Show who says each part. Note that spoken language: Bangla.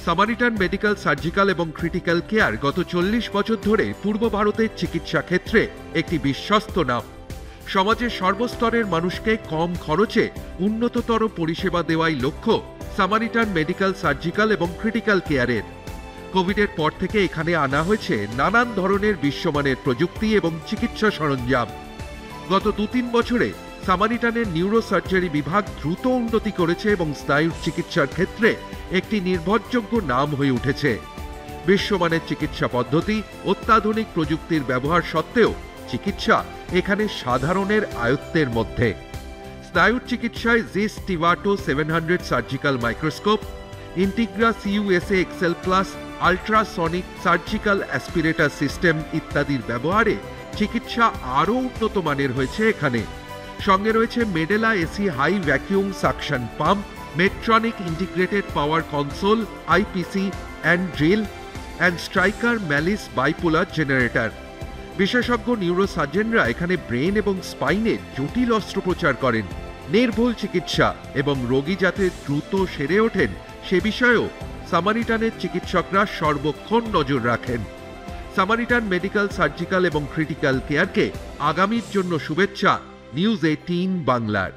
Speaker 1: সামারিটান মেডিকেল সার্জিক্যাল এবং ক্রিটিক্যাল কেয়ার গত 40 বছর ধরে পূর্ব ভারতের চিকিৎসা ক্ষেত্রে একটি বিশ্বস্ত নাম। সমাজের সর্বস্তরের মানুষকে কম খরচে উন্নততর পরিষেবা দেওয়াই লক্ষ্য সামারিটান মেডিকেল সার্জিক্যাল এবং ক্রিটিক্যাল কেয়ারের। কোভিডের পর থেকে এখানে আনা হয়েছে নানান ধরনের বিশ্বমানের প্রযুক্তি এবং চিকিৎসা সরঞ্জাম। গত 2-3 বছরে সামারিটানের নিউরোসার্জারি বিভাগ দ্রুত উন্নতি করেছে এবং স্নায়ুর চিকিৎসার ক্ষেত্রে একটি নির্ভরযোগ্য নাম হয়ে উঠেছে। বিশ্বমানের চিকিৎসা পদ্ধতি, অত্যাধুনিক প্রযুক্তির ব্যবহার সত্ত্বেও চিকিৎসা এখানে সাধারণের আয়ত্তের মধ্যে। স্নায়ুর চিকিৎসায় Zeiss Tivato 700 surgical microscope, Integra CUSA Excel plus, ultrasonic surgical aspirator system ইত্যাদির ব্যবহারে চিকিৎসা আরও উন্নত মানের হয়েছে এখানে। সঙ্গে রয়েছে Medela AC high vacuum suction pump, Medtronic integrated power console, IPC and drill and Stryker Malis bipolar generator. বিশেষজ্ঞ নিউরোসার্জনরা এখানে ব্রেন এবং স্পাইনের জটিল অস্ত্রোপচার করেন। নির্ভুল চিকিৎসা এবং রোগী যাতে দ্রুত সেরে ওঠেন সে বিষয়েও সামারিটানের চিকিৎসকরা সর্বক্ষণ নজর রাখেন। সামারিটান মেডিকেল সার্জিক্যাল এবং ক্রিটিক্যাল কেয়ারকে আগামীর জন্য শুভেচ্ছা নিউজ 18 বাংলার।